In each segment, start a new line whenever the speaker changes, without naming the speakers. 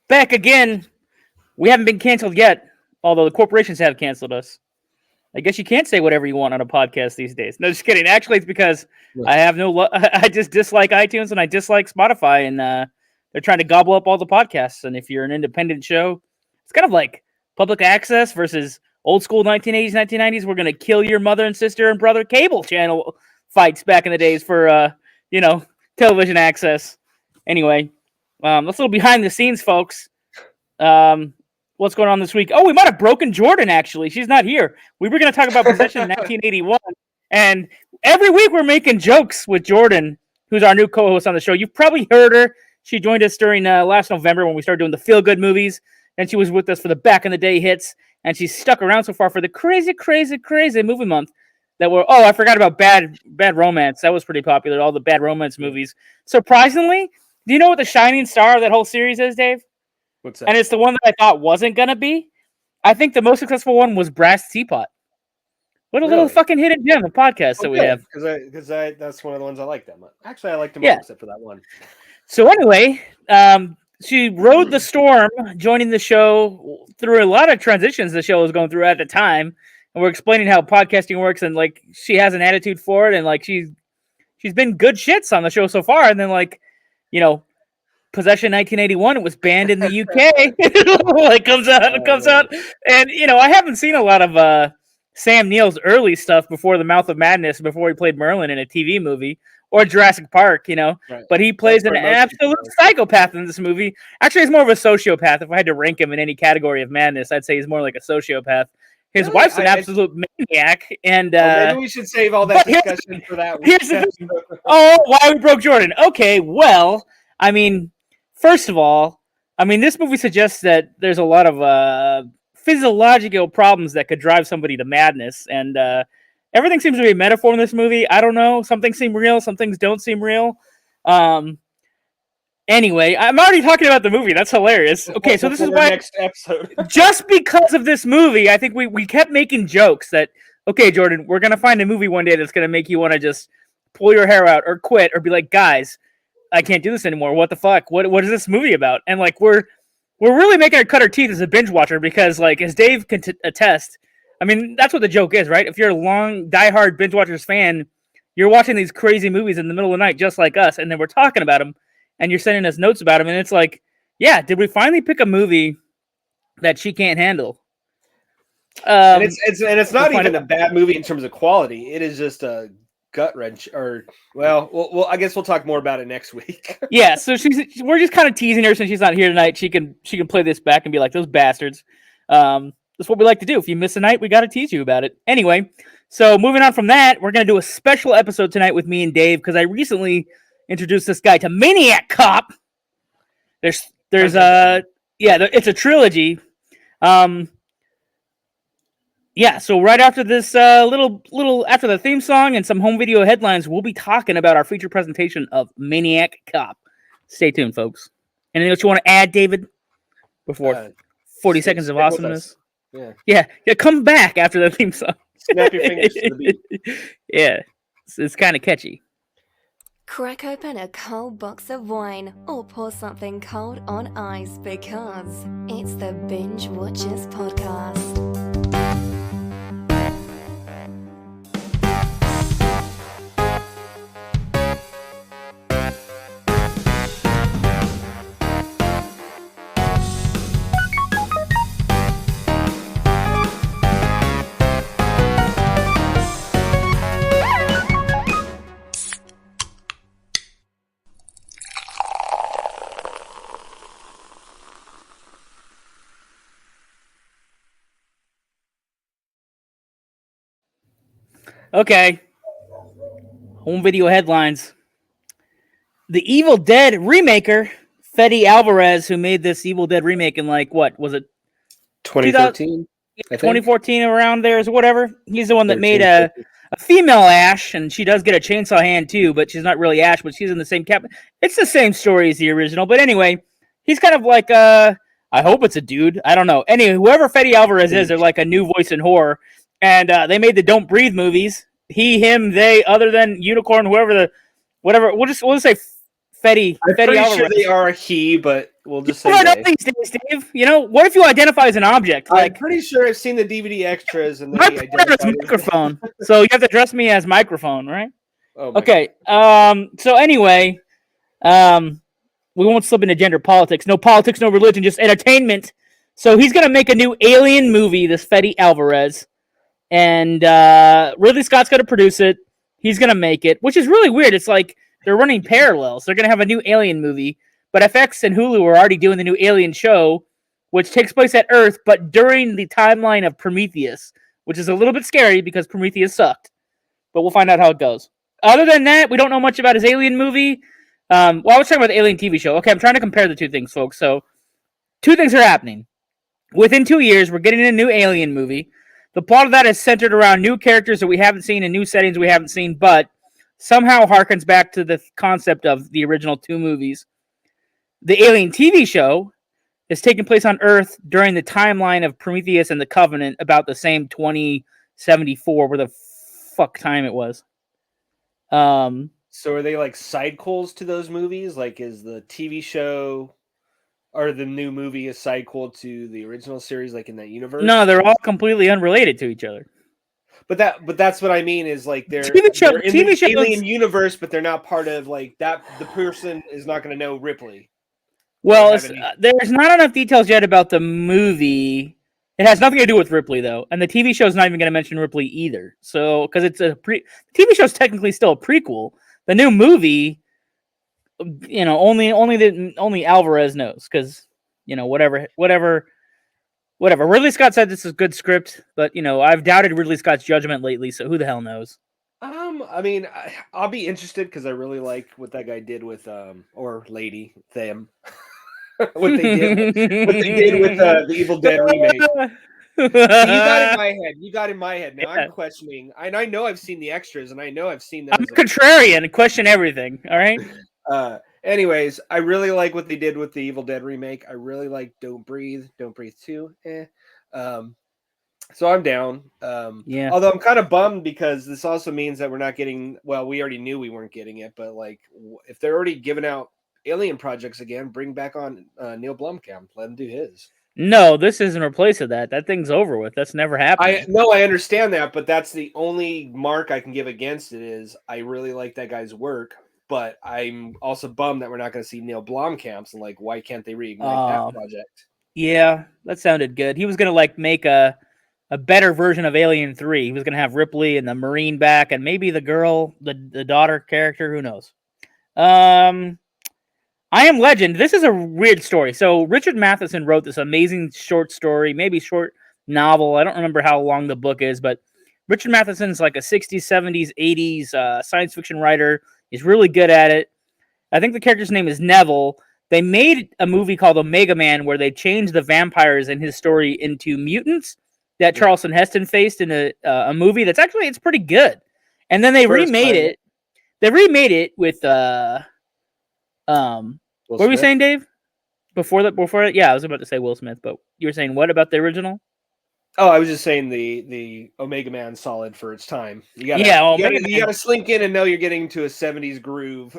Back again. We haven't been canceled yet, although the corporations have canceled us. I guess you can't say whatever you want on a podcast these days. No, just kidding. Actually, it's because I have I just dislike iTunes and I dislike Spotify, and they're trying to gobble up all the podcasts. And if you're an independent show, it's kind of like public access versus old school 1980s, 1990s. We're going to kill your mother and sister and brother cable channel fights back in the days for, television access. Anyway, let's a little behind the scenes, folks. What's going on this week? Oh, we might have broken Jordan, actually. She's not here. We were going to talk about Possession in 1981. And every week we're making jokes with Jordan, who's our new co-host on the show. You've probably heard her. She joined us during last November when we started doing the feel-good movies. And she was with us for the back-in-the-day hits. And she's stuck around so far for the crazy movie month. I forgot about Bad Romance. That was pretty popular, all the Bad Romance movies. Surprisingly, do you know what the shining star of that whole series is, Dave?
What's that?
And it's the one that I thought wasn't going to be. I think the most successful one was Brass Teapot. What a little fucking hidden gem of podcast that we have.
Because that's one of the ones I like that much. Actually, I liked them all except for that one.
So anyway, she rode the storm, joining the show through a lot of transitions the show was going through at the time. And we're explaining how podcasting works, and like she has an attitude for it, and like she's been good shits on the show so far. And then Possession 1981, it was banned in the UK. It comes out. And, I haven't seen a lot of Sam Neill's early stuff before The Mouth of Madness, before he played Merlin in a TV movie, or Jurassic Park, Right. But he plays an absolute psychopath in this movie. Actually, he's more of a sociopath. If I had to rank him in any category of madness, I'd say he's more like a sociopath. His wife's an absolute maniac, and
maybe we should save all that discussion for that one.
Why we broke Jordan? Okay, well, I mean, first of all, this movie suggests that there's a lot of physiological problems that could drive somebody to madness, and everything seems to be a metaphor in this movie. I don't know. Some things seem real, some things don't seem real. Anyway, I'm already talking about the movie. That's hilarious. Okay, so this is why
next episode.
Just because of this movie, I think we kept making jokes that, okay, Jordan, we're gonna find a movie one day that's gonna make you want to just pull your hair out or quit or be like, guys, I can't do this anymore. What the fuck? What is this movie about? And like we're really making her cut her teeth as a binge watcher because, like, as Dave can attest, that's what the joke is, right? If you're a long diehard binge watchers fan, you're watching these crazy movies in the middle of the night just like us, and then we're talking about them. And you're sending us notes about him, and it's like, yeah, did we finally pick a movie that she can't handle?
And it's not even a bad movie in terms of quality. It is just a gut wrench. Well, I guess we'll talk more about it next week.
Yeah, so we're just kind of teasing her since she's not here tonight. She can play this back and be like, those bastards. That's what we like to do. If you miss a night, we got to tease you about it. Anyway, so moving on from that, we're gonna do a special episode tonight with me and Dave because I recently introduced this guy to Maniac Cop. It's a trilogy. So right after this little after the theme song and some home video headlines, we'll be talking about our feature presentation of Maniac Cop. Stay tuned, folks. Anything else you want to add, David? Before 40 seconds of awesomeness? Yeah, come back after the theme song.
Snap your fingers to the beat.
Yeah, it's kind of catchy.
Crack open a cold box of wine or pour something cold on ice because it's the Binge-Watchers podcast.
Okay. Home video headlines. The Evil Dead remaker, Fede Alvarez, who made this Evil Dead remake in, like, what was it?
2013?
2014, around there, or whatever. He's the one that made a female Ash, and she does get a chainsaw hand too, but she's not really Ash, but she's in the same cap. It's the same story as the original, but anyway, he's kind of like, I hope it's a dude. I don't know. Anyway, whoever Fede Alvarez is, they're like a new voice in horror. And they made the Don't Breathe movies. He, him, they, other than Unicorn, whatever. We'll just say Fetty.
I'm
Fetty
pretty
Alvarez.
sure they are he, but we'll just say
they. These days, Dave. You know, what if you identify as an object?
I'm pretty sure I've seen the DVD extras and
my partner is microphone, so you have to address me as microphone, right?
Oh,
okay. So anyway, we won't slip into gender politics. No politics, no religion, just entertainment. So he's gonna make a new Alien movie. This Fetty Alvarez, and Ridley Scott's gonna produce it. He's gonna make it, which is really weird. It's like they're running parallels. They're gonna have a new Alien movie, but FX and Hulu are already doing the new Alien show, which takes place at Earth, but during the timeline of Prometheus, which is a little bit scary because Prometheus sucked. But we'll find out how it goes. Other than that, we don't know much about his Alien movie. I was talking about the Alien TV show. Okay, I'm trying to compare the two things, folks. So, two things are happening. Within 2 years, we're getting a new Alien movie. The plot of that is centered around new characters that we haven't seen in new settings we haven't seen, but somehow harkens back to the concept of the original 2 movies. The Alien TV show is taking place on Earth during the timeline of Prometheus and the Covenant, about the same 2074, where the fuck time it was.
So are they like sidequels to those movies? Like, is the TV show or the new movie a sidequel to the original series, like in that universe?
No, they're all completely unrelated to each other.
But that's what I mean is like they're in the Alien universe, but they're not part of like that. The person is not going to know Ripley.
Well, there's not enough details yet about the movie. It has nothing to do with Ripley, though, and the TV show is not even going to mention Ripley either. So, because it's the TV show is technically still a prequel. The new movie, you know, only Alvarez knows, because whatever. Ridley Scott said this is a good script, but I've doubted Ridley Scott's judgment lately. So who the hell knows?
I mean, I'll be interested because I really like what that guy did with or lady them. what they did with the Evil Dead remake. You got in my head. Now I'm questioning, and I know I've seen the extras, and I know I've seen them.
I'm contrarian and question everything. All right.
Anyways, I really like what they did with the Evil Dead remake. I really like Don't Breathe 2. So I'm down.
Yeah.
Although I'm kind of bummed because this also means that we're not getting. Well, we already knew we weren't getting it, but like, if they're already giving out Alien projects again, bring back on Neil Blomkamp. Let him do his.
No, this isn't a replace of that. That thing's over with. That's never happened.
I understand that, but that's the only mark I can give against it is I really like that guy's work, but I'm also bummed that we're not going to see Neil Blomkamp's and like, why can't they reignite that project?
Yeah, that sounded good. He was going to make a better version of Alien 3. He was going to have Ripley and the Marine back and maybe the girl, the daughter character. Who knows? I Am Legend. This is a weird story. So Richard Matheson wrote this amazing short story, maybe short novel. I don't remember how long the book is, but Richard Matheson's like a 60s, 70s, 80s science fiction writer. He's really good at it. I think the character's name is Neville. They made a movie called Omega Man where they changed the vampires in his story into mutants that Charlton Heston faced in a movie that's actually, it's pretty good. And then they remade it. They remade it with what were you saying, Dave? Before that, yeah, I was about to say Will Smith, but you were saying what about the original?
Oh, I was just saying the Omega Man solid for its time. You gotta slink in and know you're getting to a 70s groove.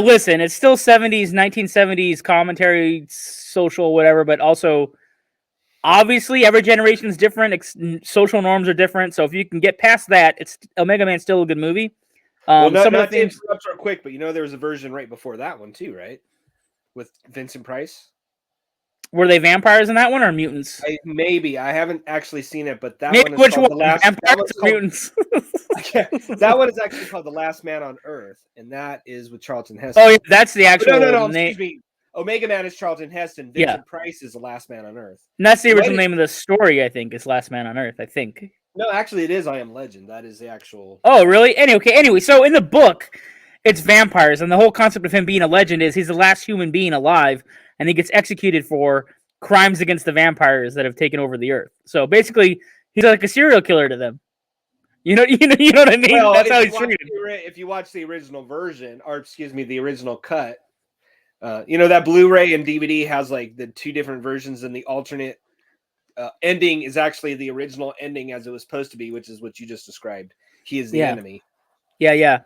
Listen, it's still 70s, 1970s commentary, social, whatever, but also obviously every generation is different. Social norms are different. So if you can get past that, it's Omega Man's still a good movie.
Not to interrupt real quick, but there was a version right before that one too, right? With Vincent Price.
Were they vampires in that one or mutants?
Maybe. I haven't actually seen it, but that
maybe
one is
called
The Last
Vampires or Mutants.
That one is actually called The Last Man on Earth, and that is with Charlton Heston.
Oh, yeah, that's the actual
No, excuse me. Omega Man is Charlton Heston. Vincent Price is The Last Man on Earth.
And that's the original name of the story, I think, is Last Man on Earth, I think.
No, actually, it is I Am Legend. That is the actual...
Oh, really? Anyway, so in the book, it's vampires, and the whole concept of him being a legend is he's the last human being alive, and he gets executed for crimes against the vampires that have taken over the earth. So basically, he's like a serial killer to them. You know what I mean?
Well,
that's how he's treated.
If you watch the original version, or excuse me, the original cut, that Blu-ray and DVD has like the two different versions, and the alternate ending is actually the original ending as it was supposed to be, which is what you just described. He is the enemy.
Yeah.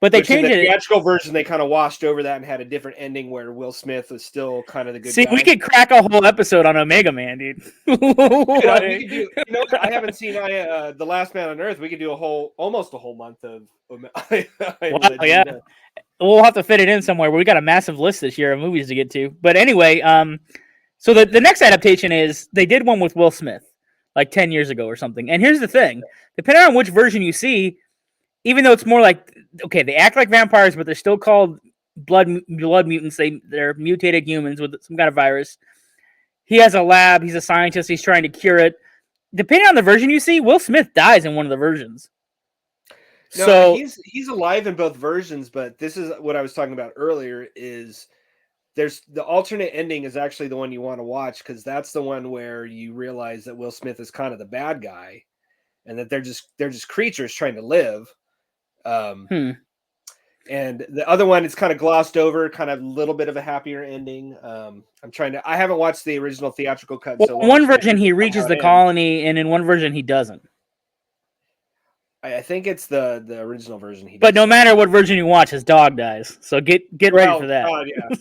But they
Which in
changed
the
it.
theatrical version, they kind of washed over that and had a different ending where Will Smith was still kind of the good
See,
guy.
we could crack a whole episode on Omega Man, dude.
Dude, we could do. You know, I haven't seen The Last Man on Earth. We could do almost a whole month of.
Wow, yeah. We'll have to fit it in somewhere. We got a massive list this year of movies to get to. But anyway, so the next adaptation is they did one with Will Smith like 10 years ago or something. And here's the thing: depending on which version you see, even though it's more like, okay, they act like vampires, but they're still called blood mutants. They're mutated humans with some kind of virus. He has a lab. He's a scientist. He's trying to cure it. Depending on the version you see, Will Smith dies in one of the versions.
No,
So
he's alive in both versions, but this is what I was talking about earlier. Is there's the alternate ending is actually the one you want to watch because that's the one where you realize that Will Smith is kind of the bad guy, and that they're just creatures trying to live. And the other one is kind of glossed over, kind of a little bit of a happier ending. I haven't watched the original theatrical cut.
Well, in one version he reaches the colony, and in one version he doesn't.
I think it's the original version.
But no matter what version you watch, his dog dies. So get ready for that.
God, yeah.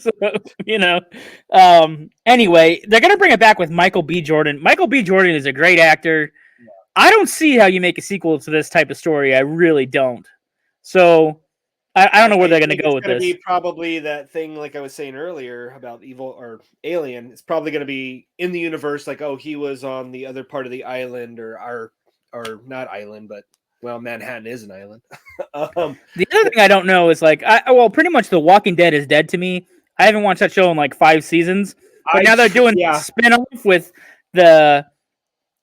So, anyway, they're gonna bring it back with Michael B. Jordan. Michael B. Jordan is a great actor. Yeah. I don't see how you make a sequel to this type of story. I really don't. So I don't know where they're gonna go with this.
Be probably that thing like I was saying earlier about evil or alien. It's probably gonna be in the universe, like, oh, he was on the other part of the island, or not island, but. Well, Manhattan is an island.
The other thing I don't know is pretty much The Walking Dead is dead to me. I haven't watched that show in like 5 seasons, but now they're doing a spin-off with the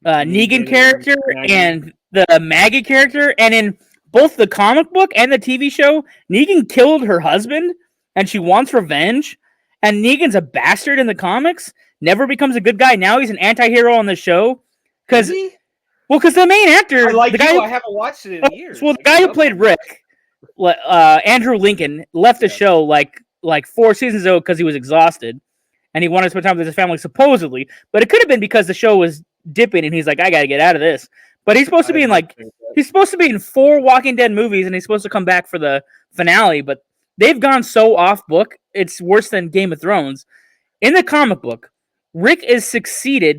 Negan character and the Maggie character, and in both the comic book and the TV show, Negan killed her husband, and she wants revenge. And Negan's a bastard in the comics, never becomes a good guy. Now he's an anti-hero on the show because. Well, because the main actor,
I haven't watched it in years.
Well, the guy who played Rick, Andrew Lincoln, left the show like 4 seasons ago because he was exhausted, and he wanted to spend time with his family, supposedly. But it could have been because the show was dipping, and he's like, I got to get out of this. But he's supposed to be in 4 Walking Dead movies, and he's supposed to come back for the finale. But they've gone so off book, it's worse than Game of Thrones. In the comic book, Rick is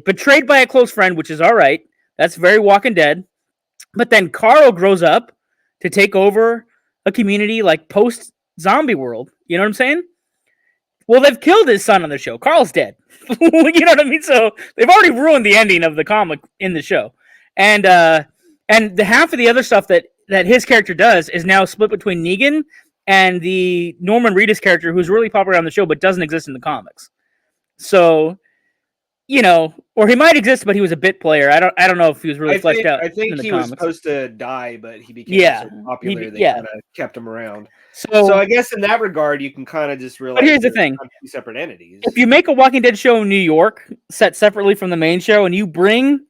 betrayed by a close friend, which is all right. That's very Walking Dead. But then Carl grows up to take over a community like post-zombie world. You know what I'm saying? Well, they've killed his son on the show. Carl's dead. You know what I mean? So they've already ruined the ending of the comic in the show. And the half of the other stuff that his character does is now split between Negan and the Norman Reedus character, who's really popular on the show but doesn't exist in the comics. So... or he might exist, but he was a bit player. I don't know if he was really fleshed out.
I think
in the
he
comics.
was supposed to die, but he became so popular they kind of kept him around.
So
I guess in that regard, you can kind of just realize.
But here's the thing:
two separate entities.
If you make a Walking Dead show in New York, set separately from the main show, and you bring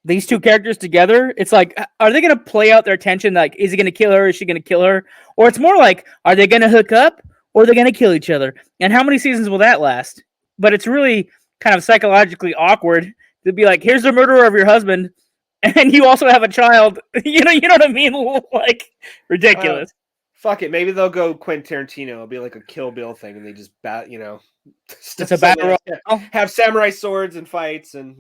these two characters together, it's like, are they going to play out their tension? Like, is he going to kill her? Is she going to kill her? Or it's more like, are they going to hook up, or are they going to kill each other? And how many seasons will that last? But it's really kind of psychologically awkward to be like, here's the murderer of your husband, and you also have a child. You know what I mean? Like, ridiculous.
Fuck it. Maybe they'll go Quentin Tarantino. It'll be like a Kill Bill thing, and they just
it's a battle royale.
Have samurai swords and fights, and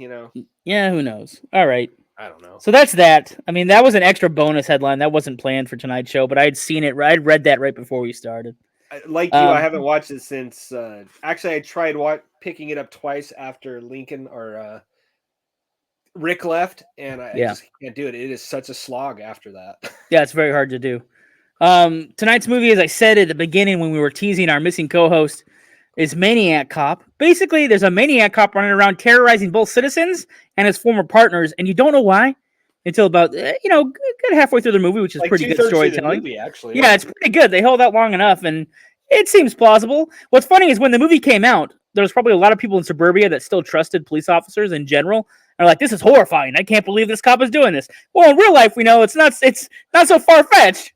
Yeah, who knows? All right.
I don't know.
So that's that. I mean, that was an extra bonus headline that wasn't planned for tonight's show, but I'd seen it. I'd read that right before we started.
Like you, I haven't watched it since. Actually, I tried picking it up twice after Lincoln or Rick left, and I just can't do it. It is such a slog after that.
Yeah, it's very hard to do. Tonight's movie, as I said at the beginning when we were teasing our missing co-host, is Maniac Cop. Basically, there's a Maniac Cop running around terrorizing both citizens and his former partners, and you don't know why until about good halfway through the movie, which is pretty good storytelling.
Actually,
yeah, it's pretty good. They hold out long enough, and it seems plausible. What's funny is when the movie came out, there was probably a lot of people in suburbia that still trusted police officers in general. Are like, this is horrifying. I can't believe this cop is doing this. Well, in real life, we know it's not so far fetched.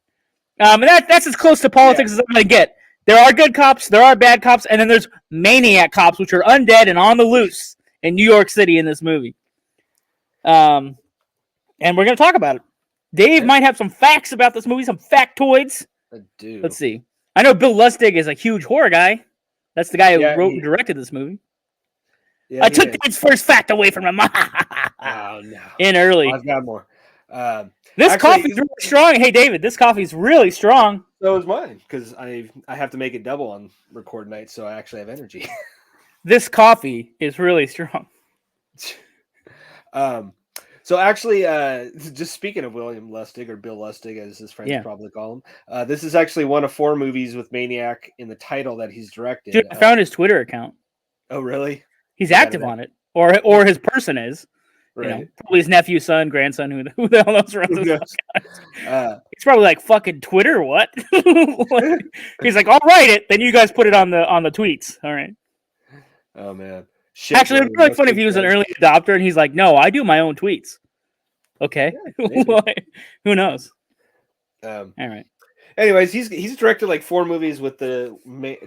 And that's as close to politics as I'm gonna get. There are good cops, there are bad cops, and then there's maniac cops, which are undead and on the loose in New York City in this movie. And we're gonna talk about it. Dave might have some facts about this movie, some factoids.
I do.
Let's see. I know Bill Lustig is a huge horror guy. That's the guy who wrote and directed this movie.
Yeah,
I took Dave's first fact away from him.
Oh no!
In early.
I've got more.
This coffee's really strong. Hey, David, this coffee's really strong.
So is mine because I have to make it double on record night, so I actually have energy.
This coffee is really strong.
So actually, just speaking of William Lustig, or Bill Lustig, as his friends probably call him, this is actually one of 4 movies with Maniac in the title that he's directed.
Dude, I found his Twitter account.
Oh, really?
He's active on it, or his person is.
Right.
You know, probably his nephew, son, grandson. Who the hell knows? He's probably like, fucking Twitter. What? He's like, I'll write it. Then you guys put it on the tweets. All right.
Oh man. Shit,
actually, it'd be really funny if he was an early adopter and he's like, no, I do my own tweets. Okay. Yeah, who knows?
All
right.
Anyways, he's directed like 4 movies with the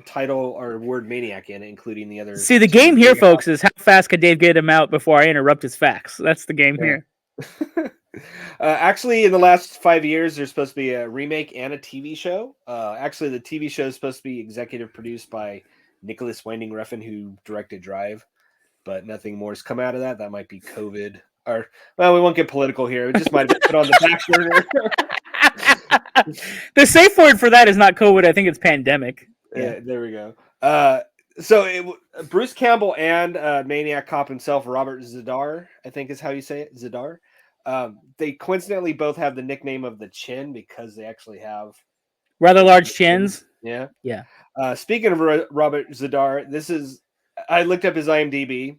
title or word Maniac in it, including the other.
See, the game here, folks, is how fast could Dave get him out before I interrupt his facts. That's the game here.
Actually, in the last 5 years, there's supposed to be a remake and a TV show. Actually, the TV show is supposed to be executive produced by Nicholas Winding Refn, who directed Drive, but nothing more has come out of that. That might be COVID. Or, well, we won't get political here. It just might have been put on the back burner.
The safe word for that is not COVID. I think it's pandemic.
Yeah, there we go. Bruce Campbell and Maniac Cop himself, Robert Z'Dar, I think is how you say it, Z'Dar. They coincidentally both have the nickname of the Chin because they actually have
rather large chins.
Yeah.
Yeah.
Speaking of Robert Z'Dar, I looked up his IMDb,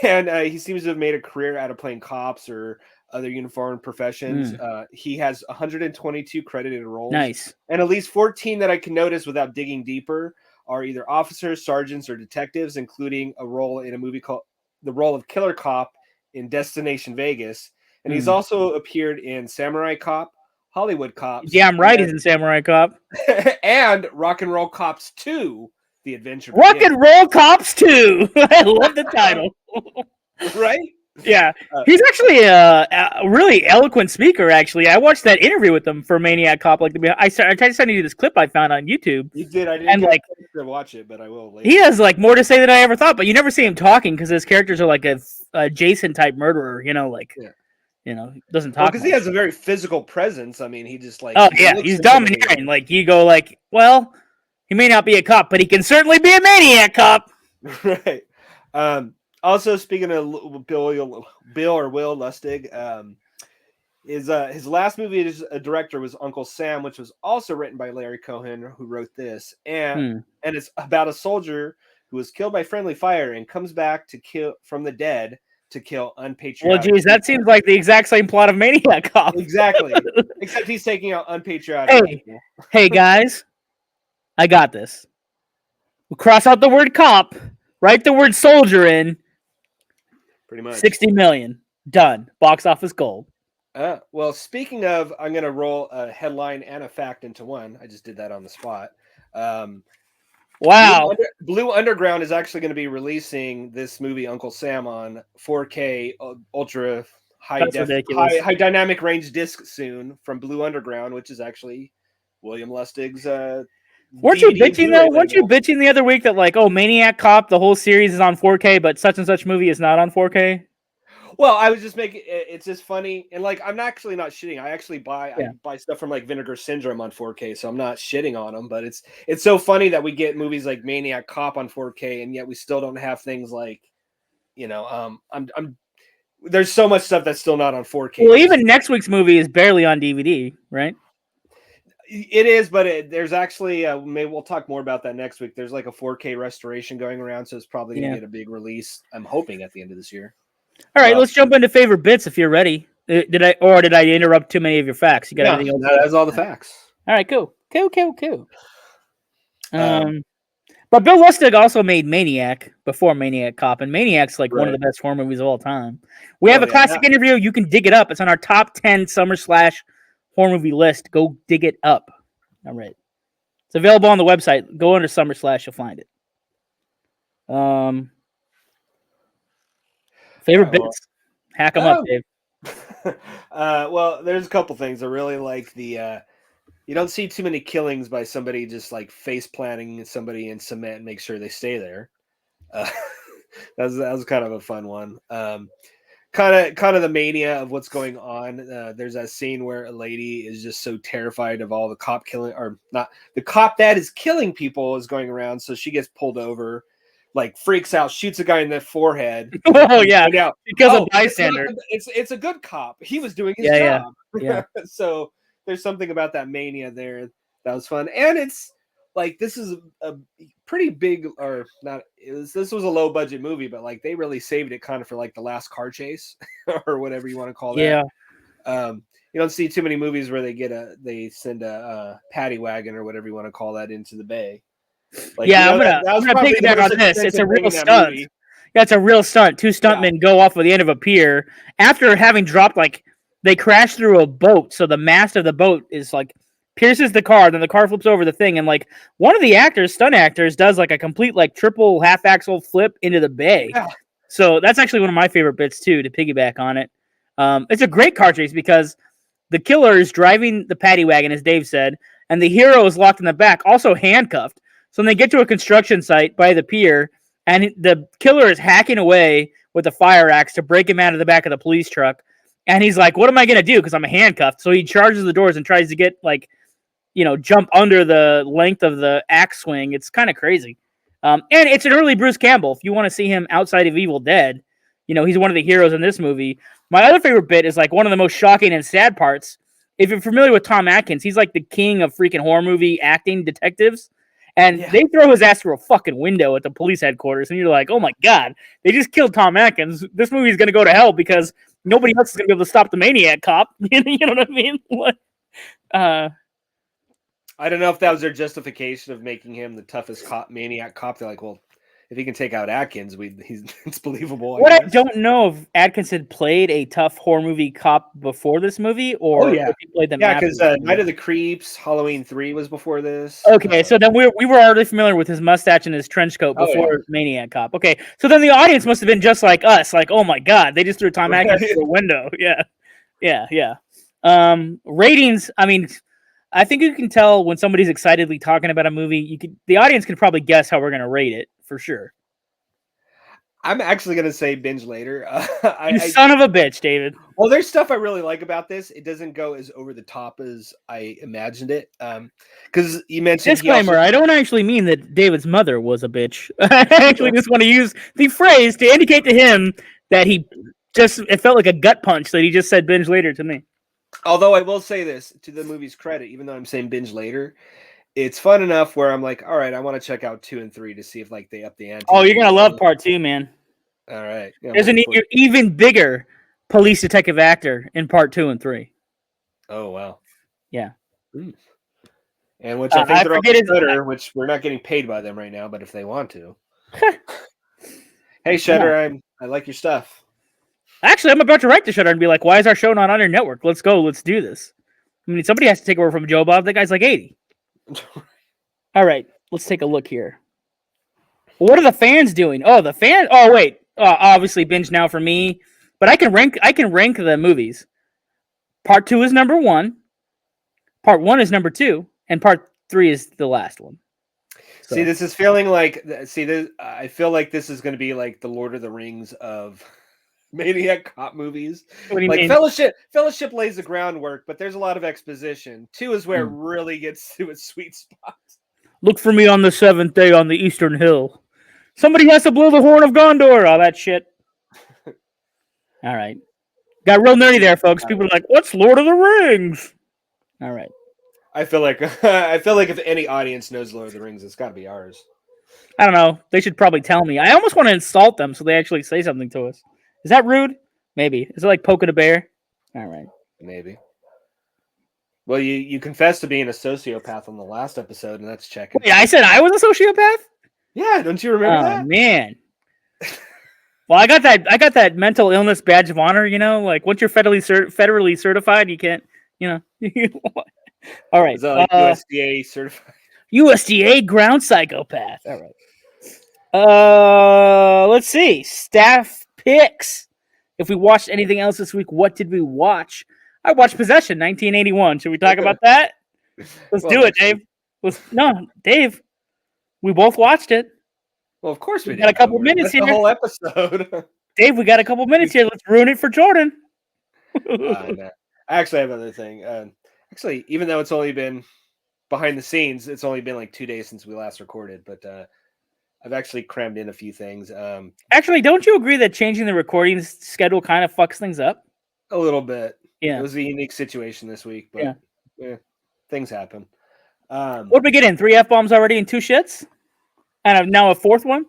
and he seems to have made a career out of playing cops or other uniformed professions. He has 122 credited roles.
Nice.
And at least 14 that I can notice without digging deeper are either officers, sergeants, or detectives, including a role in a movie called the role of Killer Cop in Destination Vegas. And he's also appeared in Samurai Cop, Hollywood Cops.
Yeah, I'm right. He's in Samurai Cop.
And Rock and Roll Cops 2, The Adventure
Rock and Roll Cops 2. I love the title.
Right?
Yeah. He's actually a really eloquent speaker, actually. I watched that interview with him for Maniac Cop. I tried to send you this clip I found on YouTube.
You did. I didn't get to watch it, but I will later.
He has more to say than I ever thought, but you never see him talking because his characters are like a Jason-type murderer, doesn't talk.
Because he has a very physical presence. I mean, he just
he's domineering. You go well, he may not be a cop, but he can certainly be a maniac cop.
Right. Also, speaking of Bill or Will Lustig, his last movie as a director was Uncle Sam, which was also written by Larry Cohen, who wrote this, and it's about a soldier who was killed by friendly fire and comes back to kill from the dead to kill unpatriotic.
Well, geez, that seems like the exact same plot of Maniac Cop.
Exactly, except he's taking out unpatriotic people.
Hey guys, I got this. We'll cross out the word cop, write the word soldier in.
Pretty much
60 million done. Box office gold.
Well, speaking of, I'm going to roll a headline and a fact into one. I just did that on the spot.
Wow.
Blue Underground is actually going to be releasing this movie Uncle Sam on 4K ultra high dynamic range disc soon from Blue Underground, which is actually William Lustig's.
Weren't you bitching though? Weren't you bitching the other week that Maniac Cop, the whole series is on 4K, but such and such movie is not on 4K?
Well, I was just making it's just funny, and I'm actually not shitting. I actually buy stuff from Vinegar Syndrome on 4K, so I'm not shitting on them. But it's so funny that we get movies like Maniac Cop on 4K, and yet we still don't have things there's so much stuff that's still not on 4K.
Well, even next week's movie is barely on DVD, right?
It is, but there's actually maybe we'll talk more about that next week. There's a 4K restoration going around, so it's probably gonna get a big release. I'm hoping at the end of this year.
All right, let's jump into favorite bits if you're ready. Did I interrupt too many of your facts? You got anything else?
No, that's all the facts.
All right, cool. But Bill Lustig also made Maniac before Maniac Cop, and Maniac's one of the best horror movies of all time. We have a classic interview. You can dig it up. It's on our top 10 summer / horror movie list. Go dig it up. All right. It's available on the website. Go under summer / you'll find it. Favorite bits? Hack them up, Dave.
Well, there's a couple things. I really like the You don't see too many killings by somebody just like face planting somebody in cement and make sure they stay there. That was kind of a fun one. Kind of the mania of what's going on. There's that scene where a lady is just so terrified of all the cop killing, or not the cop that is killing people is going around, so she gets pulled over, like freaks out, shoots a guy in the forehead.
Oh yeah, because
a
bystander.
It's a good cop. He was doing his job.
Yeah.
So there's something about that mania there that was fun, and it's like this is a pretty big, or not. This was a low budget movie, but like they really saved it kind of for like the last car chase or whatever you want to call that.
Yeah.
You don't see too many movies where they send a paddy wagon or whatever you want to call that into the bay. Like,
yeah, I'm gonna piggyback on this. It's a real stunt. Yeah, it's a real stunt. Two stuntmen go off of the end of a pier after having dropped, like, they crash through a boat, so the mast of the boat is like pierces the car, then the car flips over the thing, and like one of the stunt actors, does like a complete like triple half axle flip into the bay. Yeah. So that's actually one of my favorite bits too, to piggyback on it. It's a great car chase because the killer is driving the paddy wagon, as Dave said, and the hero is locked in the back, also handcuffed. So when they get to a construction site by the pier, and the killer is hacking away with a fire axe to break him out of the back of the police truck. And he's like, what am I going to do? Because I'm handcuffed. So he charges the doors and tries to get, like, jump under the length of the axe swing. It's kind of crazy. And it's an early Bruce Campbell. If you want to see him outside of Evil Dead, he's one of the heroes in this movie. My other favorite bit is like one of the most shocking and sad parts. If you're familiar with Tom Atkins, he's like the king of freaking horror movie acting detectives. And they throw his ass through a fucking window at the police headquarters. And you're like, oh my God, they just killed Tom Atkins. This movie's going to go to hell because nobody else is going to be able to stop the Maniac Cop. You know what I mean?
I don't know if that was their justification of making him the toughest Maniac Cop. They're like, well, if he can take out Atkins, it's believable.
I don't know if Atkins had played a tough horror movie cop before this movie, or if he played them.
Yeah, because Night of the Creeps, Halloween 3 was before this.
Okay, so then we were already familiar with his mustache and his trench coat before Maniac Cop. Okay, so then the audience must have been just like us, like, oh my God, they just threw Tom Atkins through a window. Yeah. Ratings, I mean, I think you can tell when somebody's excitedly talking about a movie. The audience can probably guess how we're going to rate it for sure.
I'm actually going to say binge later.
You son of a bitch, David.
Well, there's stuff I really like about this. It doesn't go as over the top as I imagined it. Because you mentioned...
Disclaimer, I don't actually mean that David's mother was a bitch. I actually just want to use the phrase to indicate to him that it felt like a gut punch that he just said binge later to me.
Although I will say this, to the movie's credit, even though I'm saying binge later, it's fun enough where I'm like, all right, I want to check out 2 and 3 to see if like they up the ante.
Oh, you're going to love part 2, man.
All right. Yeah,
there's an even bigger police detective actor in part 2 and 3.
Oh, wow.
Yeah.
And which I think they're on Shudder, which we're not getting paid by them right now, but if they want to. Hey, Shudder, I like your stuff.
Actually, I'm about to write to Shudder and be like, why is our show not on your network? Let's go. Let's do this. I mean, somebody has to take over from Joe Bob. That guy's like 80. All right. Let's take a look here. What are the fans doing? Oh, the fans. Oh, wait. Obviously, binge now for me. But I can rank the movies. Part 2 is number 1. Part 1 is number 2. And part 3 is the last one. So.
See, this is feeling like... I feel like this is going to be like the Lord of the Rings of... Maniac Cop movies.
What do you mean?
Fellowship lays the groundwork, but there's a lot of exposition. 2 is where it really gets to its sweet spot.
Look for me on the 7th day on the Eastern Hill. Somebody has to blow the horn of Gondor. All that shit. All right. Got real nerdy there, folks. People are like, what's Lord of the Rings? All right.
I feel like if any audience knows Lord of the Rings, it's got to be ours.
I don't know. They should probably tell me. I almost want to insult them so they actually say something to us. Is that rude? Maybe. Is it like poking a bear? All right.
Maybe. Well, you confessed to being a sociopath on the last episode, and that's checking.
Wait, I said I was a sociopath?
Yeah, don't you remember that?
Oh, man. Well, I got that mental illness badge of honor, like once you're federally certified, you can't, All right.
Is that like USDA certified?
USDA ground psychopath. All right. Let's see. Staff picks. If we watched anything else this week, what did we watch? I watched Possession, 1981. Should we talk about that? Let's
Well,
do it,
next
Dave.
week.
No, Dave. We both watched it.
Well, of course we
We
did.
got a couple
Don't worry.
minutes
That's the
here.
whole episode.
Dave, we got a couple minutes here. Let's ruin it for Jordan.
No. I actually have another thing. Actually, even though it's only been behind the scenes, it's only been like 2 days since we last recorded, but I've actually crammed in a few things.
Actually, don't you agree that changing the recording schedule kind of fucks things up?
A little bit.
Yeah.
It was a unique situation this week, but things happen.
What did we get in? 3 F-bombs already and 2 shits? And now a 4th one?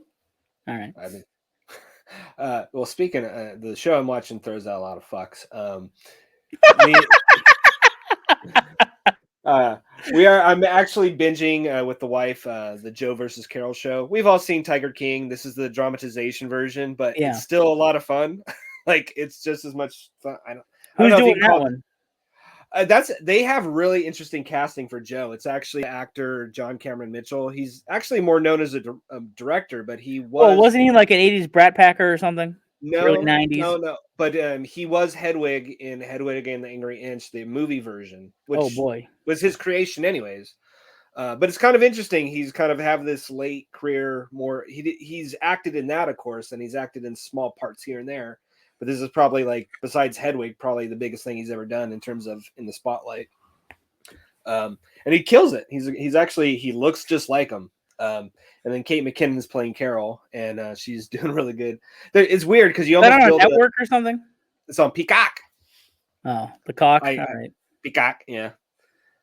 All right.
I mean, well, speaking of the show I'm watching throws out a lot of fucks. I'm actually binging with the wife the Joe versus Carol show. We've all seen Tiger King. This is the dramatization version, but it's still a lot of fun. Like, it's just as much fun.
Who's doing that one?
They have really interesting casting for Joe. It's actually actor John Cameron Mitchell. He's actually more known as a director, but he was.
Oh, wasn't he like an 80s Brat Packer or something?
No,
early 90s.
No. But he was Hedwig in Hedwig and the Angry Inch, the movie version, which was his creation, anyways. But it's kind of interesting. He's kind of have this late career. He's acted in that, of course, and he's acted in small parts here and there. But this is probably, like, besides Hedwig, probably the biggest thing he's ever done in terms of in the spotlight. And he kills it. He looks just like him. And then Kate McKinnon's playing Carol, and she's doing really good. It's weird because you almost
build network or something.
It's on Peacock.
Oh, the cock. All right,
Peacock. Yeah.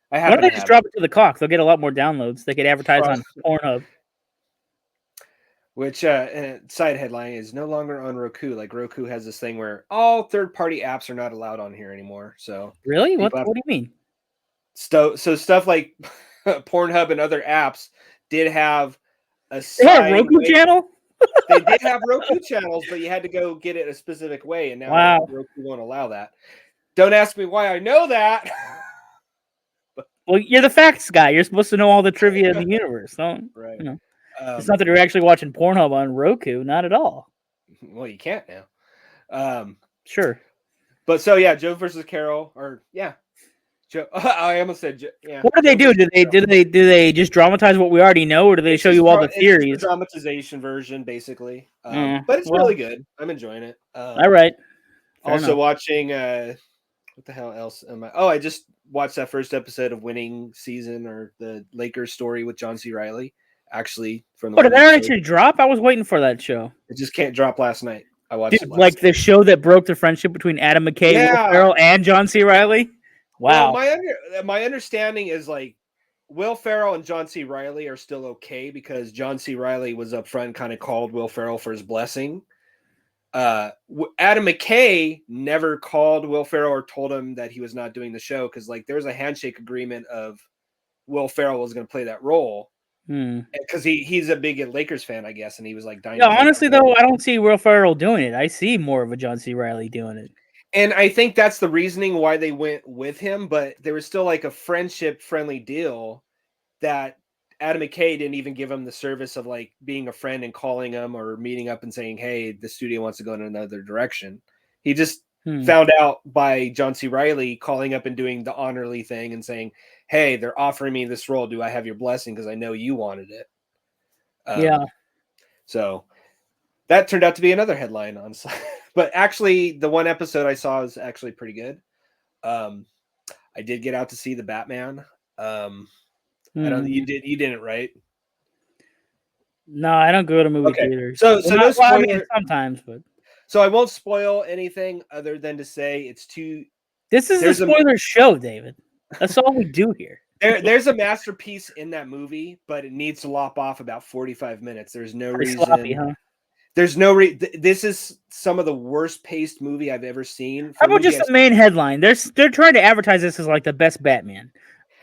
Why don't they just drop it to the cock? They'll get a lot more downloads. They could advertise on Pornhub.
Which side headline is no longer on Roku. Like, Roku has this thing where all third-party apps are not allowed on here anymore. So
really, what do you mean?
So stuff like Pornhub and other apps did have a
Roku channel.
They did have Roku channels, but you had to go get it a specific way, and now Roku won't allow that. Don't ask me why I know that.
Well, you're the facts guy. You're supposed to know all the trivia in the universe. Don't
right?
You know. It's not that you're actually watching Pornhub on Roku. Not at all.
Well, you can't now.
Sure.
But so, yeah, Joe versus Carol, or Joe. I almost said Joe. Yeah.
What do they do? Do they just dramatize what we already know, or do they show you all the theories?
It's the dramatization version, basically. But it's really good. I'm enjoying it.
All right.
Also watching. What the hell else am I? Oh, I just watched that first episode of Winning Season, or the Lakers story with John C. Reilly. Actually, from the
did that actually drop? I was waiting for that show.
It just can't drop last night. I watched it
like the show that broke the friendship between Adam McKay, Will Ferrell, and John C. Reilly. Wow.
Well, my understanding is, like, Will Ferrell and John C. Reilly are still okay because John C. Reilly was up front and kind of called Will Ferrell for his blessing. Adam McKay never called Will Ferrell or told him that he was not doing the show because, like, there was a handshake agreement of Will Ferrell was going to play that role. Because he's a big Lakers fan, I guess, and he was like dying.
Yeah, honestly though, I don't see Will Ferrell doing it. I see more of a John C. Reilly doing it.
And I think that's the reasoning why they went with him, but there was still like a friendship-friendly deal that Adam McKay didn't even give him the service of like being a friend and calling him or meeting up and saying, hey, the studio wants to go in another direction. He just found out by John C. Reilly calling up and doing the honorly thing and saying, hey, they're offering me this role. Do I have your blessing? Because I know you wanted it. So that turned out to be another headline on. But actually, the one episode I saw is actually pretty good. I did get out to see the Batman. I don't. You didn't, right?
No, I don't go to movie theaters.
So no spoiler.
Sometimes, but
so I won't spoil anything other than to say it's too.
This is a spoiler show, David. That's all we do here.
There's a masterpiece in that movie, but it needs to lop off about 45 minutes. There's no reason.
Sloppy, huh?
There's no this is some of the worst paced movie I've ever seen.
How about just the main headline? They're trying to advertise this as like the best Batman.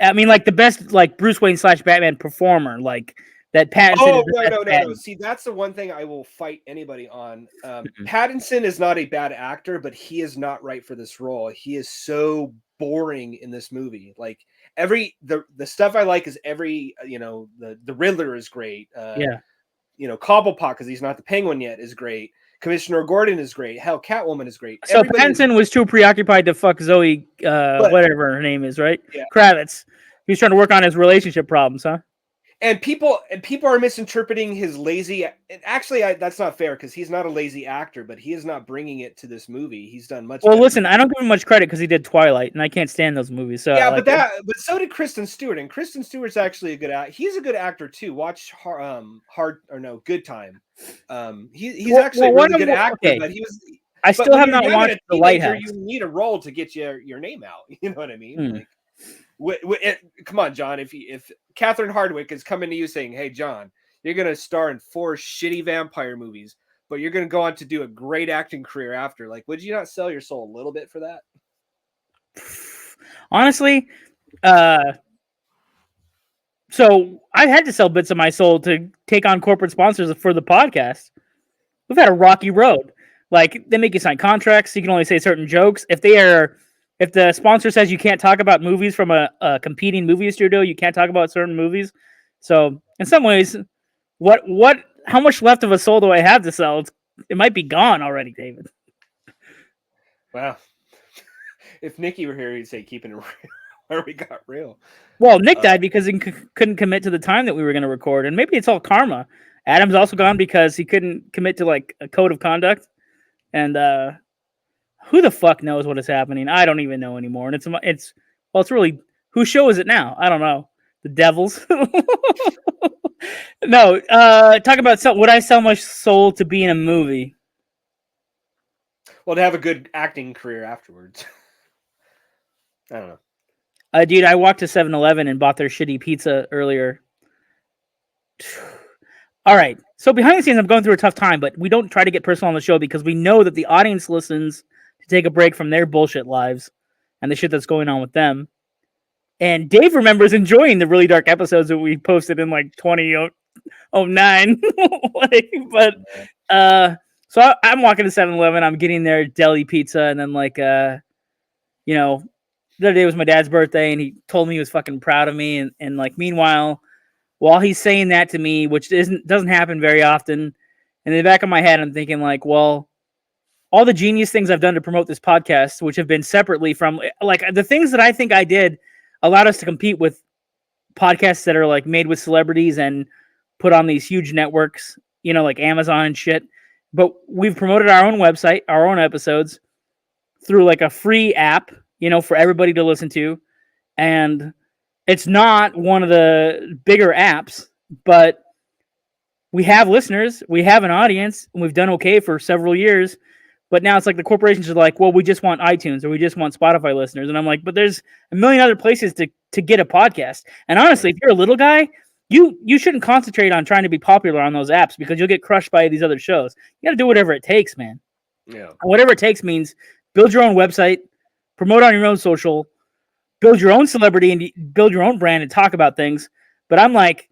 I mean, like the best like Bruce Wayne / Batman performer, like that Pattinson.
Oh no! See, that's the one thing I will fight anybody on. Pattinson is not a bad actor, but he is not right for this role. He is so boring in this movie. Like the stuff I like is the Riddler is great. Cobblepot, because he's not the Penguin yet, is great. Commissioner Gordon is great. Hell, Catwoman is great.
So Pattinson was too preoccupied to fuck Zoe, whatever her name is, right?
Yeah.
Kravitz. He was trying to work on his relationship problems, huh?
And people are misinterpreting his lazy. Actually, that's not fair because he's not a lazy actor, but he is not bringing it to this movie. He's done much.
Well,
better.
listen, I don't give him much credit because he did Twilight, and I can't stand those movies. So
yeah, but so did Kristen Stewart, and Kristen Stewart's actually a good actor. He's a good actor too. Watch Good Time. He's actually a really good actor,
okay.
but he was.
I still have not watched The Lighthouse.
You need a role to get your name out. You know what I mean? Come on, John. If Catherine Hardwicke is coming to you saying, "Hey, John, you're going to star in 4 shitty vampire movies, but you're going to go on to do a great acting career after," like, would you not sell your soul a little bit for that?
Honestly, so I had to sell bits of my soul to take on corporate sponsors for the podcast. We've had a rocky road. Like, they make you sign contracts. You can only say certain jokes. If the sponsor says you can't talk about movies from a competing movie studio, you can't talk about certain movies. So in some ways, how much left of a soul do I have to sell? It might be gone already, David.
Wow. If Nikki were here, he'd say keeping it real where we got real.
Well, Nick died because he couldn't commit to the time that we were going to record. And maybe it's all karma. Adam's also gone because he couldn't commit to like a code of conduct. And who the fuck knows what is happening? I don't even know anymore. And it's really, whose show is it now? I don't know. The Devils. No, talk about would I sell my soul to be in a movie?
Well, to have a good acting career afterwards. I don't
know. Dude, I walked to 7-Eleven and bought their shitty pizza earlier. All right. So behind the scenes, I'm going through a tough time, but we don't try to get personal on the show because we know that the audience listens to take a break from their bullshit lives and the shit that's going on with them. And Dave remembers enjoying the really dark episodes that we posted in like 2009. So I'm walking to 7-Eleven. I'm getting their deli pizza. And then the other day was my dad's birthday and he told me he was fucking proud of me. And like, meanwhile, while he's saying that to me, which doesn't happen very often, in the back of my head, I'm thinking like, well, all the genius things I've done to promote this podcast, which have been separately from like the things that I think I did, allowed us to compete with podcasts that are like made with celebrities and put on these huge networks, like Amazon and shit. But we've promoted our own website, our own episodes through like a free app, for everybody to listen to. And it's not one of the bigger apps, but we have listeners, we have an audience, and we've done okay for several years. But now it's like the corporations are like, well, we just want iTunes or we just want Spotify listeners. And I'm like, but there's a million other places to get a podcast. And honestly, if you're a little guy, you shouldn't concentrate on trying to be popular on those apps because you'll get crushed by these other shows. You got to do whatever it takes, man.
Yeah. And
whatever it takes means build your own website, promote on your own social, build your own celebrity and build your own brand and talk about things. But I'm like,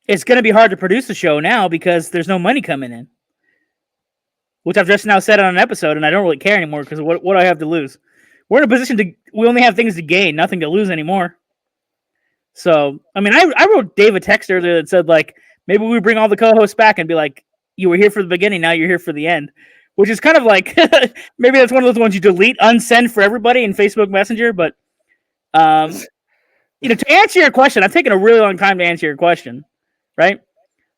it's going to be hard to produce a show now because there's no money coming in, which I've just now said on an episode, and I don't really care anymore because what do I have to lose? We're in a position we only have things to gain, nothing to lose anymore. So, I mean, I wrote Dave a text earlier that said, like, maybe we bring all the co-hosts back and be like, you were here for the beginning, now you're here for the end, which is kind of like, maybe that's one of those ones you delete, unsend for everybody in Facebook Messenger, but, to answer your question, I've taken a really long time to answer your question. Right,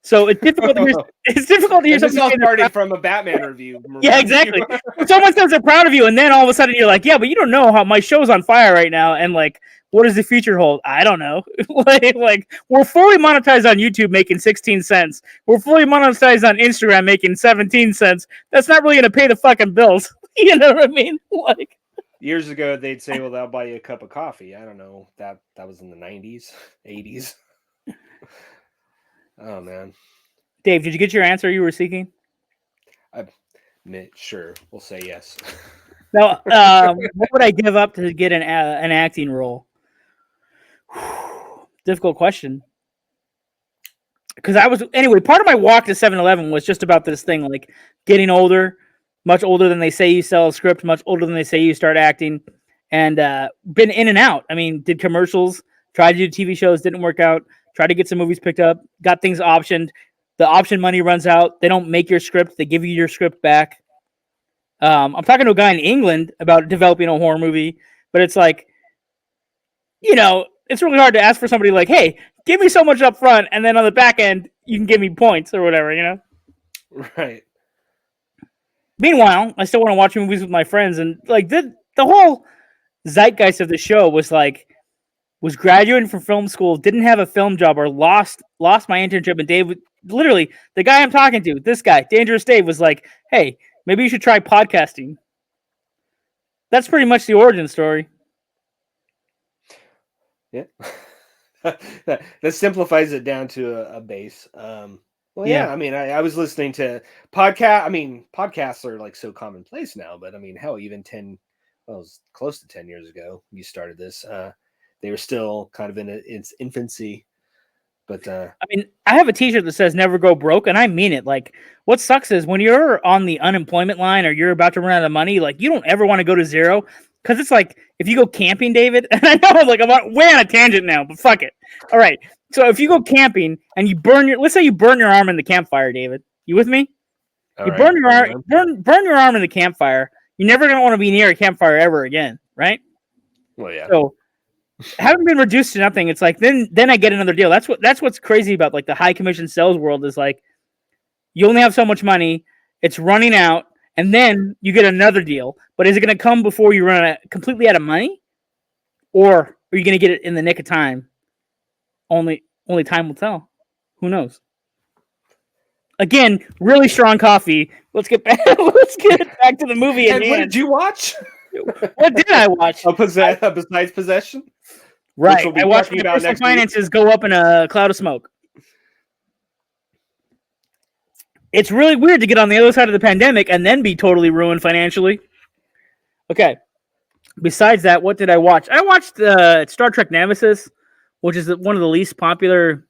so it's difficult to hear. It's difficult to hear something.
This all started from a Batman review.
Yeah, exactly. Someone says they're proud of you, and then all of a sudden you're like, "Yeah, but you don't know how my show's on fire right now." And like, what does the future hold? I don't know. like we're fully monetized on YouTube, making 16 cents. We're fully monetized on Instagram, making 17 cents. That's not really going to pay the fucking bills. You know what I mean? Like
years ago, they'd say, "Well, that'll buy you a cup of coffee." I don't know. That was in the 90s, 80s. Oh man,
Dave, did you get your answer you were seeking?
Sure, we'll say yes.
Now, what would I give up to get an acting role? Difficult question. Because part of my walk to 7-Eleven was just about this thing, like getting older, much older than they say you sell a script, much older than they say you start acting, and been in and out. I mean, did commercials, tried to do TV shows, didn't work out. Try to get some movies picked up, got things optioned. The option money runs out. They don't make your script. They give you your script back. I'm talking to a guy in England about developing a horror movie, but it's like, it's really hard to ask for somebody like, hey, give me so much up front, and then on the back end, you can give me points or whatever,
Right.
Meanwhile, I still want to watch movies with my friends, and like the whole zeitgeist of the show was graduating from film school, didn't have a film job, or lost my internship, and Dave, literally, the guy I'm talking to, this guy, Dangerous Dave, was like, hey, maybe you should try podcasting. That's pretty much the origin story.
Yeah. that simplifies it down to a base. Well, yeah. I mean, I was listening to podcast. I mean, podcasts are like so commonplace now, but I mean, hell, even it was close to 10 years ago you started this. They were still kind of in its infancy. But
I mean, I have a T-shirt that says "Never Go Broke," and I mean it. Like, what sucks is when you're on the unemployment line or you're about to run out of money, like you don't ever want to go to zero, because it's like if you go camping, David. And I know, like, I'm way on a tangent now, but fuck it. All right, so if you go camping and let's say you burn your arm in the campfire, David. You with me? Burn your arm in the campfire. You're never gonna want to be near a campfire ever again, right?
Well, yeah.
So, having been reduced to nothing, it's like then I get another deal. That's what's crazy about like the high commission sales world is like you only have so much money, it's running out, and then you get another deal. But is it going to come before you run completely out of money, or are you going to get it in the nick of time? Only time will tell. Who knows? Again, really strong coffee. Let's get back. Let's get back to the movie.
And what did you watch?
What did I watch?
Besides Possession?
Right. I watched my personal finances go up in a cloud of smoke. It's really weird to get on the other side of the pandemic and then be totally ruined financially. Okay. Besides that, what did I watch? I watched Star Trek Nemesis, which is one of the least popular.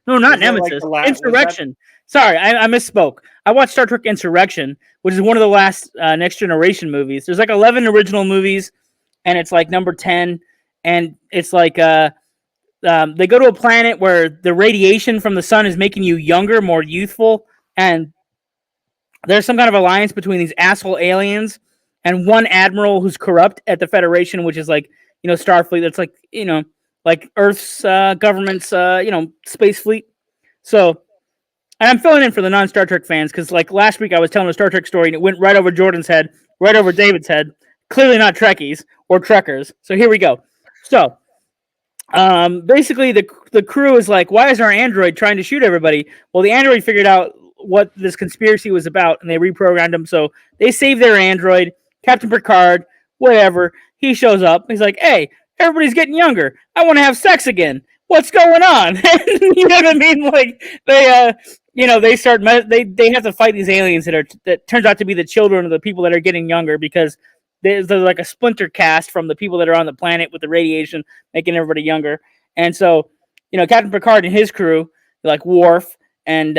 No, not Nemesis. Like Insurrection. Sorry, I misspoke. I watched Star Trek Insurrection, which is one of the last Next Generation movies. There's like 11 original movies, and it's like number 10. And it's like they go to a planet where the radiation from the sun is making you younger, more youthful, and there's some kind of alliance between these asshole aliens and one admiral who's corrupt at the Federation, which is like, Starfleet. That's like, like Earth's government's, space fleet. So, and I'm filling in for the non-Star Trek fans because, like, last week I was telling a Star Trek story and it went right over Jordan's head, right over David's head. Clearly not Trekkies or Trekkers. So here we go. So, basically the crew is like, why is our android trying to shoot everybody? Well, the android figured out what this conspiracy was about and they reprogrammed him. So they saved their android. Captain Picard, whatever, he shows up. He's like, hey, everybody's getting younger. I want to have sex again. What's going on? You know what I mean? Like they they have to fight these aliens that turns out to be the children of the people that are getting younger because there's like a splinter cast from the people that are on the planet with the radiation making everybody younger. And so, Captain Picard and his crew, like Worf and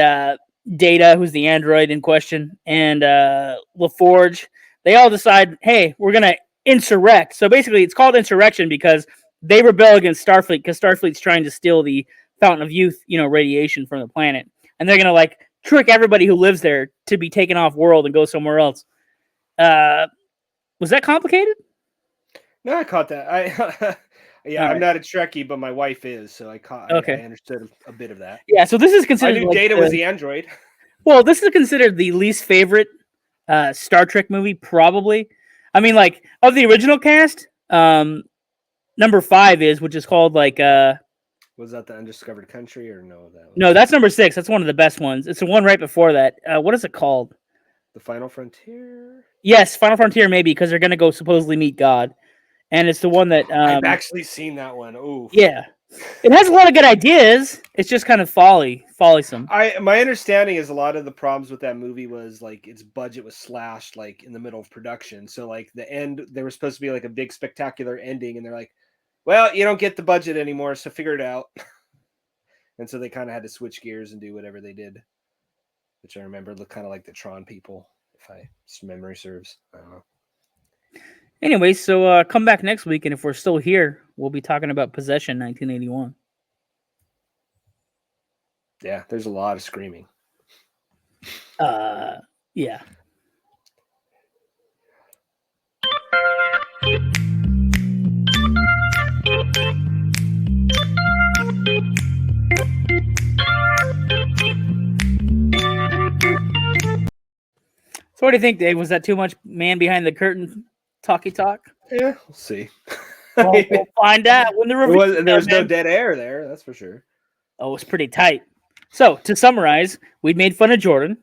Data, who's the android in question, and LaForge, they all decide, hey, we're going to insurrect. So basically, it's called Insurrection because they rebel against Starfleet because Starfleet's trying to steal the Fountain of Youth, radiation from the planet. And they're going to, like, trick everybody who lives there to be taken off world and go somewhere else. Was that complicated?
No, I caught that. I'm not a Trekkie, but my wife is, so I understood a bit of that.
Yeah, so this is considered.
I knew Data was the android.
Well, this is considered the least favorite Star Trek movie, probably. I mean, like, of the original cast, number 5 is, which is called like.
Was that the Undiscovered Country or no?
No, that's number 6. That's one of the best ones. It's the one right before that. What is it called?
The Final Frontier?
Yes, Final Frontier, maybe, because they're going to go supposedly meet God. And it's the one that...
I've actually seen that one. Ooh.
Yeah. It has a lot of good ideas. It's just kind of folliesome.
My understanding is a lot of the problems with that movie was, like, its budget was slashed, like, in the middle of production. So, like, the end, there was supposed to be, like, a big spectacular ending, and they're like, well, you don't get the budget anymore, so figure it out. And so they kind of had to switch gears and do whatever they did. Which I remember looked kind of like the Tron people, if memory serves. I don't know.
Anyway, so come back next week, and if we're still here, we'll be talking about Possession 1981.
Yeah, there's a lot of screaming.
Yeah. So what do you think, Dave? Was that too much man behind the curtain talky talk?
Yeah, we'll see.
Well, we'll find out when the review.
There was no dead air there, that's for sure.
Oh, it was pretty tight. So to summarize, we made fun of Jordan.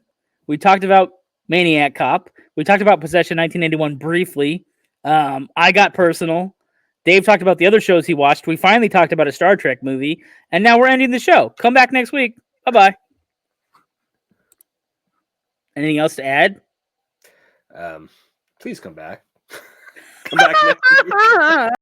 We talked about Maniac Cop. We talked about Possession 1981 briefly. I got personal. Dave talked about the other shows he watched. We finally talked about a Star Trek movie. And now we're ending the show. Come back next week. Bye-bye. Anything else to add?
Please come back. Come back next week.